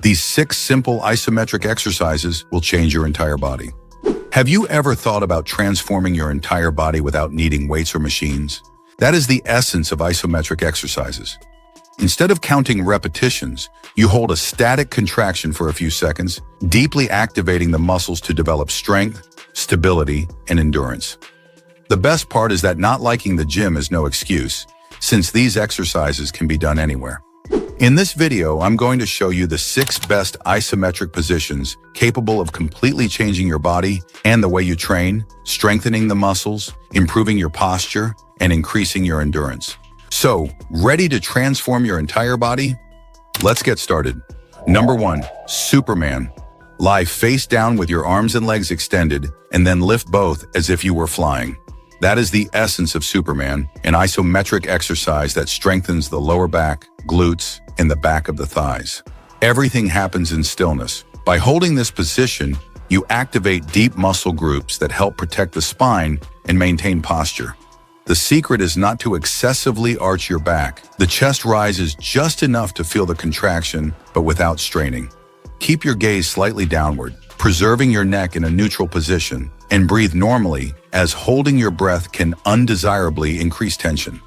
These 6 simple isometric exercises will change your entire body. Have you ever thought about transforming your entire body without needing weights or machines? That is the essence of isometric exercises. Instead of counting repetitions, you hold a static contraction for a few seconds, deeply activating the muscles to develop strength, stability, and endurance. The best part is that not liking the gym is no excuse, since these exercises can be done anywhere. In this video, I'm going to show you the 6 best isometric positions capable of completely changing your body and the way you train, strengthening the muscles, improving your posture, and increasing your endurance. So, ready to transform your entire body? Let's get started. Number 1, Superman. Lie face down with your arms and legs extended, and then lift both as if you were flying. That is the essence of Superman, an isometric exercise that strengthens the lower back, glutes, and the back of the thighs. Everything happens in stillness. By holding this position, you activate deep muscle groups that help protect the spine and maintain posture. The secret is not to excessively arch your back. The chest rises just enough to feel the contraction, but without straining. Keep your gaze slightly downward, preserving your neck in a neutral position, and breathe normally, as holding your breath can undesirably increase tension.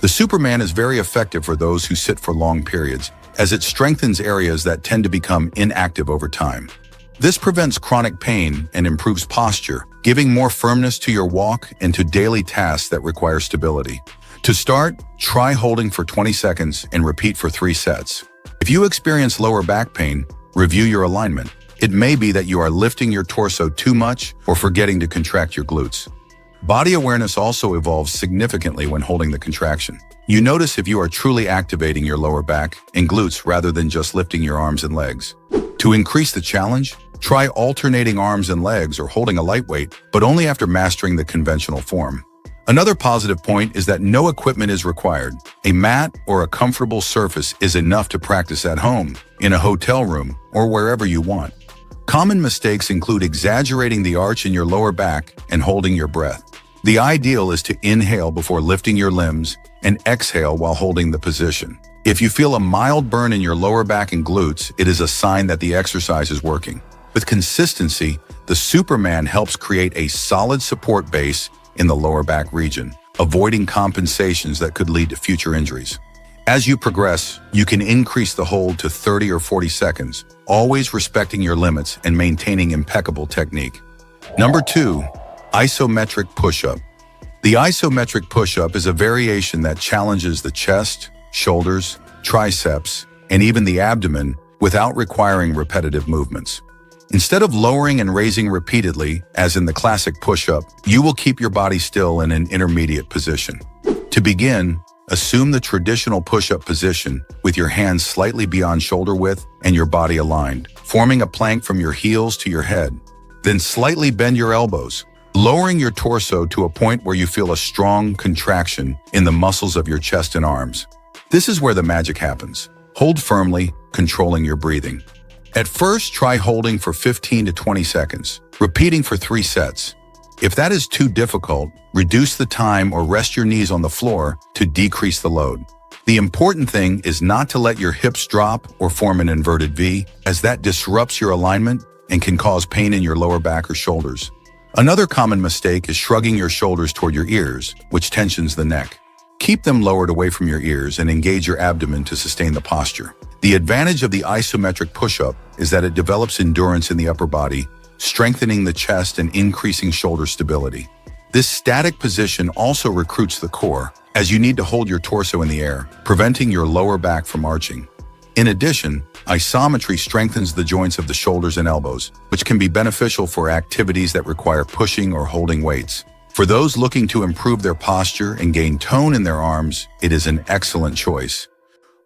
The Superman is very effective for those who sit for long periods, as it strengthens areas that tend to become inactive over time. This prevents chronic pain and improves posture, giving more firmness to your walk and to daily tasks that require stability. To start, try holding for 20 seconds and repeat for 3 sets. If you experience lower back pain, review your alignment. It may be that you are lifting your torso too much or forgetting to contract your glutes. Body awareness also evolves significantly when holding the contraction. You notice if you are truly activating your lower back and glutes rather than just lifting your arms and legs. To increase the challenge, try alternating arms and legs or holding a lightweight, but only after mastering the conventional form. Another positive point is that no equipment is required. A mat or a comfortable surface is enough to practice at home, in a hotel room, or wherever you want. Common mistakes include exaggerating the arch in your lower back and holding your breath. The ideal is to inhale before lifting your limbs and exhale while holding the position. If you feel a mild burn in your lower back and glutes, it is a sign that the exercise is working. With consistency, the Superman helps create a solid support base in the lower back region, avoiding compensations that could lead to future injuries. As you progress, you can increase the hold to 30 or 40 seconds, always respecting your limits and maintaining impeccable technique. Number 2, Isometric push-up. The isometric push-up is a variation that challenges the chest, shoulders, triceps, and even the abdomen without requiring repetitive movements. Instead of lowering and raising repeatedly, as in the classic push-up, you will keep your body still in an intermediate position. To begin, assume the traditional push-up position with your hands slightly beyond shoulder width and your body aligned, forming a plank from your heels to your head. Then slightly bend your elbows, lowering your torso to a point where you feel a strong contraction in the muscles of your chest and arms. This is where the magic happens. Hold firmly, controlling your breathing. At first, try holding for 15 to 20 seconds, repeating for 3 sets. If that is too difficult, reduce the time or rest your knees on the floor to decrease the load. The important thing is not to let your hips drop or form an inverted V, as that disrupts your alignment and can cause pain in your lower back or shoulders. Another common mistake is shrugging your shoulders toward your ears, which tensions the neck. Keep them lowered away from your ears and engage your abdomen to sustain the posture. The advantage of the isometric push-up is that it develops endurance in the upper body, strengthening the chest and increasing shoulder stability. This static position also recruits the core, as you need to hold your torso in the air, preventing your lower back from arching. In addition, isometry strengthens the joints of the shoulders and elbows, which can be beneficial for activities that require pushing or holding weights. For those looking to improve their posture and gain tone in their arms, it is an excellent choice.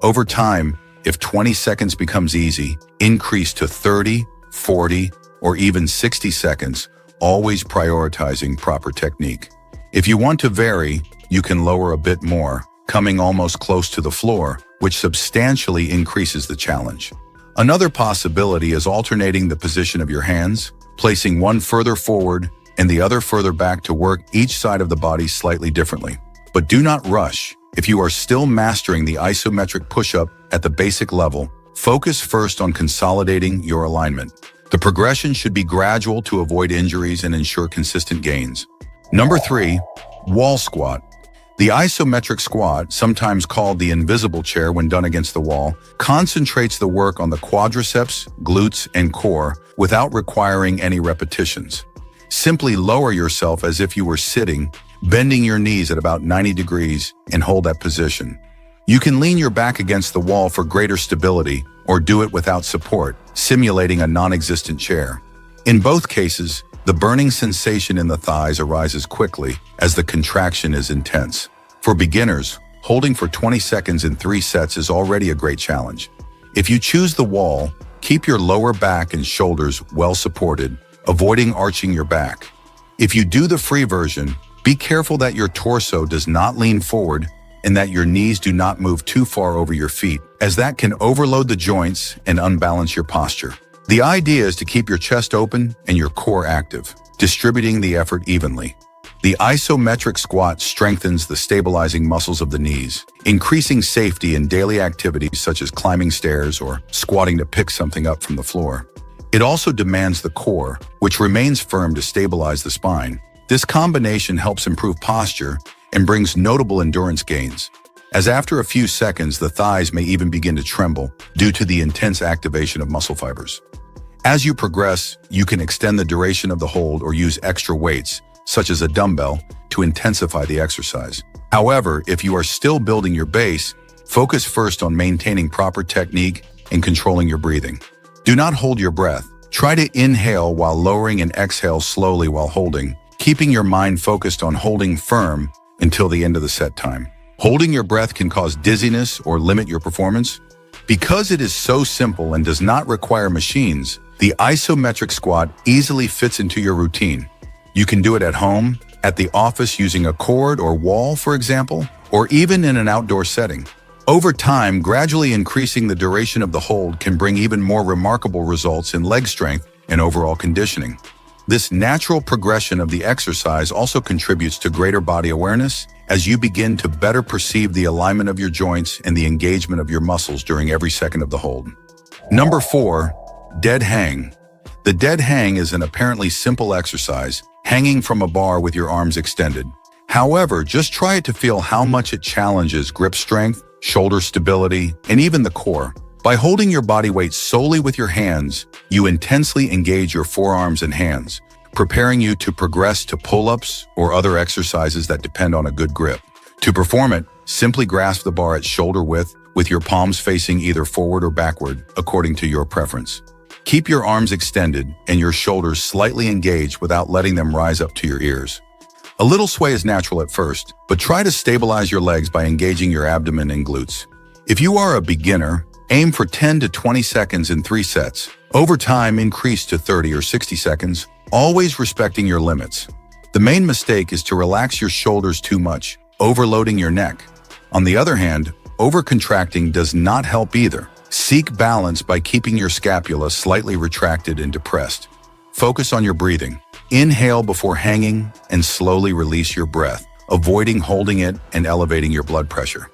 Over time, if 20 seconds becomes easy, increase to 30, 40, or even 60 seconds, always prioritizing proper technique. If you want to vary, you can lower a bit more, coming almost close to the floor, which substantially increases the challenge. Another possibility is alternating the position of your hands, placing one further forward and the other further back to work each side of the body slightly differently. But do not rush. If you are still mastering the isometric push-up at the basic level, Focus first on consolidating your alignment. The progression should be gradual to avoid injuries and ensure consistent gains. Number 3, wall squat. The isometric squat, sometimes called the invisible chair when done against the wall, concentrates the work on the quadriceps, glutes, and core without requiring any repetitions. Simply lower yourself as if you were sitting, bending your knees at about 90 degrees, and hold that position. You can lean your back against the wall for greater stability or do it without support, simulating a non-existent chair. In both cases, the burning sensation in the thighs arises quickly as the contraction is intense. For beginners, holding for 20 seconds in 3 sets is already a great challenge. If you choose the wall, keep your lower back and shoulders well supported, avoiding arching your back. If you do the free version, be careful that your torso does not lean forward and that your knees do not move too far over your feet, as that can overload the joints and unbalance your posture. The idea is to keep your chest open and your core active, distributing the effort evenly. The isometric squat strengthens the stabilizing muscles of the knees, increasing safety in daily activities such as climbing stairs or squatting to pick something up from the floor. It also demands the core, which remains firm to stabilize the spine. This combination helps improve posture and brings notable endurance gains, as after a few seconds the thighs may even begin to tremble due to the intense activation of muscle fibers. As you progress, you can extend the duration of the hold or use extra weights, such as a dumbbell, to intensify the exercise. However, if you are still building your base, focus first on maintaining proper technique and controlling your breathing. Do not hold your breath. Try to inhale while lowering and exhale slowly while holding, keeping your mind focused on holding firm until the end of the set time. Holding your breath can cause dizziness or limit your performance. Because it is so simple and does not require machines, the isometric squat easily fits into your routine. You can do it at home, at the office using a cord or wall, for example, or even in an outdoor setting. Over time, gradually increasing the duration of the hold can bring even more remarkable results in leg strength and overall conditioning. This natural progression of the exercise also contributes to greater body awareness as you begin to better perceive the alignment of your joints and the engagement of your muscles during every second of the hold. Number 4, dead hang. The dead hang is an apparently simple exercise, hanging from a bar with your arms extended. However, just try it to feel how much it challenges grip strength, shoulder stability, and even the core. By holding your body weight solely with your hands, you intensely engage your forearms and hands, preparing you to progress to pull-ups or other exercises that depend on a good grip. To perform it, simply grasp the bar at shoulder width with your palms facing either forward or backward, according to your preference. Keep your arms extended and your shoulders slightly engaged without letting them rise up to your ears. A little sway is natural at first, but try to stabilize your legs by engaging your abdomen and glutes. If you are a beginner, aim for 10 to 20 seconds in 3 sets. Over time, increase to 30 or 60 seconds, always respecting your limits. The main mistake is to relax your shoulders too much, overloading your neck. On the other hand, overcontracting does not help either. Seek balance by keeping your scapula slightly retracted and depressed. Focus on your breathing. Inhale before hanging and slowly release your breath, avoiding holding it and elevating your blood pressure.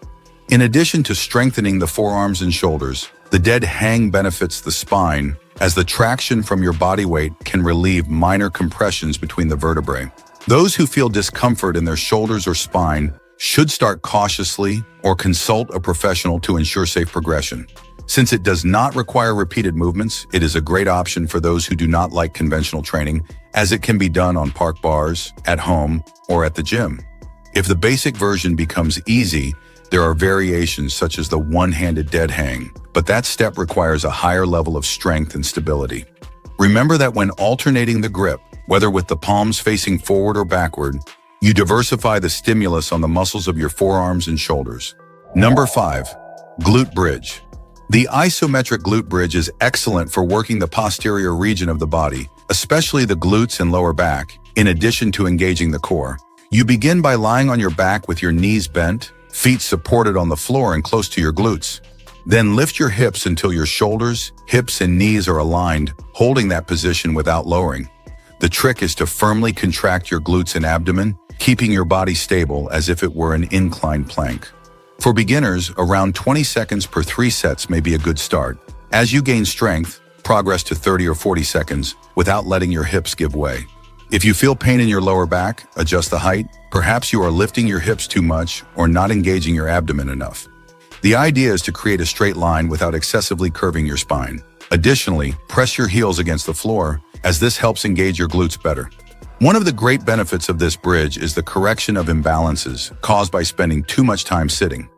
In addition to strengthening the forearms and shoulders, the dead hang benefits the spine as the traction from your body weight can relieve minor compressions between the vertebrae. Those who feel discomfort in their shoulders or spine should start cautiously or consult a professional to ensure safe progression. Since it does not require repeated movements, it is a great option for those who do not like conventional training, as it can be done on park bars, at home, or at the gym. If the basic version becomes easy, there are variations such as the one-handed dead hang, but that step requires a higher level of strength and stability. Remember that when alternating the grip, whether with the palms facing forward or backward, you diversify the stimulus on the muscles of your forearms and shoulders. Number 5, glute bridge. The isometric glute bridge is excellent for working the posterior region of the body, especially the glutes and lower back, in addition to engaging the core. You begin by lying on your back with your knees bent, feet supported on the floor and close to your glutes. Then lift your hips until your shoulders, hips, and knees are aligned, holding that position without lowering. The trick is to firmly contract your glutes and abdomen, keeping your body stable as if it were an inclined plank. For beginners, around 20 seconds per 3 sets may be a good start. As you gain strength, progress to 30 or 40 seconds without letting your hips give way. If you feel pain in your lower back, adjust the height. Perhaps you are lifting your hips too much or not engaging your abdomen enough. The idea is to create a straight line without excessively curving your spine. Additionally, press your heels against the floor, as this helps engage your glutes better. One of the great benefits of this bridge is the correction of imbalances caused by spending too much time sitting.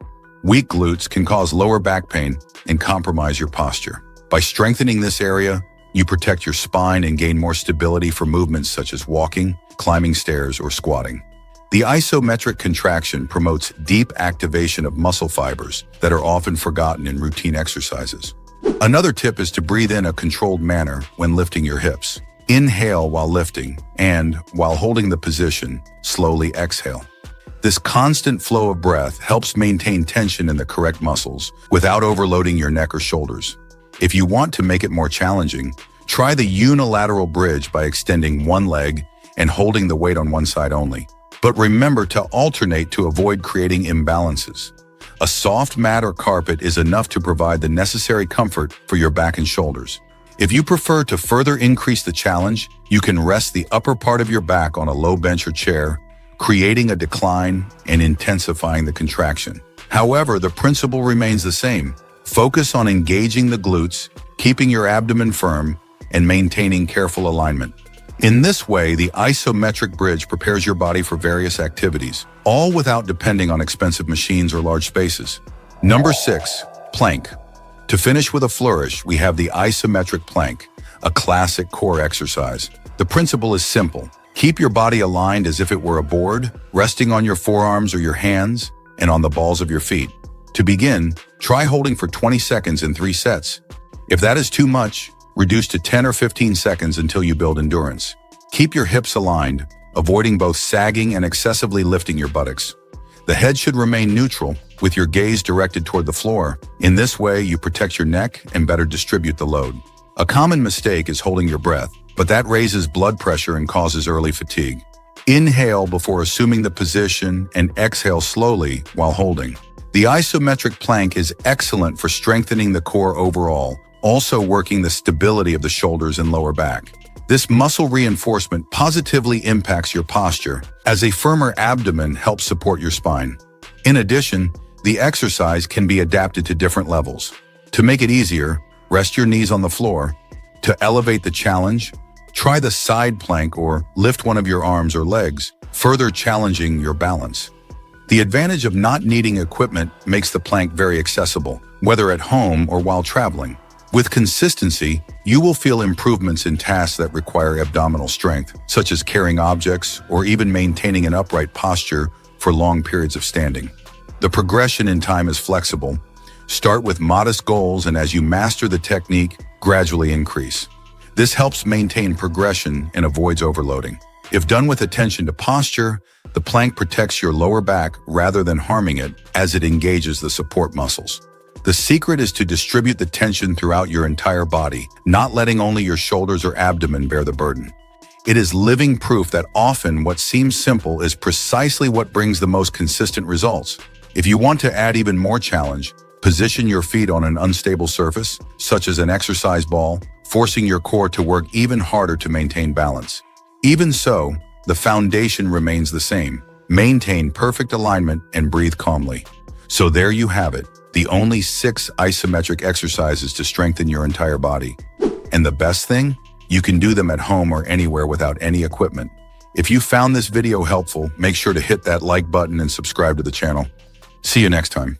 Weak glutes can cause lower back pain and compromise your posture. By strengthening this area, you protect your spine and gain more stability for movements such as walking, climbing stairs, or squatting. The isometric contraction promotes deep activation of muscle fibers that are often forgotten in routine exercises. Another tip is to breathe in a controlled manner when lifting your hips. Inhale while lifting, and while holding the position, slowly exhale. This constant flow of breath helps maintain tension in the correct muscles without overloading your neck or shoulders. If you want to make it more challenging, try the unilateral bridge by extending one leg and holding the weight on one side only. But remember to alternate to avoid creating imbalances. A soft mat or carpet is enough to provide the necessary comfort for your back and shoulders. If you prefer to further increase the challenge, you can rest the upper part of your back on a low bench or chair, creating a decline and intensifying the contraction. However, the principle remains the same. Focus on engaging the glutes, keeping your abdomen firm, and maintaining careful alignment. In this way, the isometric bridge prepares your body for various activities, all without depending on expensive machines or large spaces. Number 6, plank. To finish with a flourish, we have the isometric plank, a classic core exercise. The principle is simple. Keep your body aligned as if it were a board, resting on your forearms or your hands and on the balls of your feet. To begin, try holding for 20 seconds in 3 sets. If that is too much, reduce to 10 or 15 seconds until you build endurance. Keep your hips aligned, avoiding both sagging and excessively lifting your buttocks. The head should remain neutral, with your gaze directed toward the floor. In this way, you protect your neck and better distribute the load. A common mistake is holding your breath, but that raises blood pressure and causes early fatigue. Inhale before assuming the position and exhale slowly while holding. The isometric plank is excellent for strengthening the core overall, also working the stability of the shoulders and lower back. This muscle reinforcement positively impacts your posture, as a firmer abdomen helps support your spine. In addition, the exercise can be adapted to different levels. To make it easier, rest your knees on the floor. To elevate the challenge, try the side plank or lift one of your arms or legs, further challenging your balance. The advantage of not needing equipment makes the plank very accessible, whether at home or while traveling. With consistency, you will feel improvements in tasks that require abdominal strength, such as carrying objects or even maintaining an upright posture for long periods of standing. The progression in time is flexible. Start with modest goals, and as you master the technique, gradually increase. This helps maintain progression and avoids overloading. If done with attention to posture, the plank protects your lower back rather than harming it, as it engages the support muscles. The secret is to distribute the tension throughout your entire body, not letting only your shoulders or abdomen bear the burden. It is living proof that often what seems simple is precisely what brings the most consistent results. If you want to add even more challenge, position your feet on an unstable surface, such as an exercise ball, forcing your core to work even harder to maintain balance. Even so, the foundation remains the same. Maintain perfect alignment and breathe calmly. So there you have it, the only 6 isometric exercises to strengthen your entire body. And the best thing? You can do them at home or anywhere without any equipment. If you found this video helpful, make sure to hit that like button and subscribe to the channel. See you next time.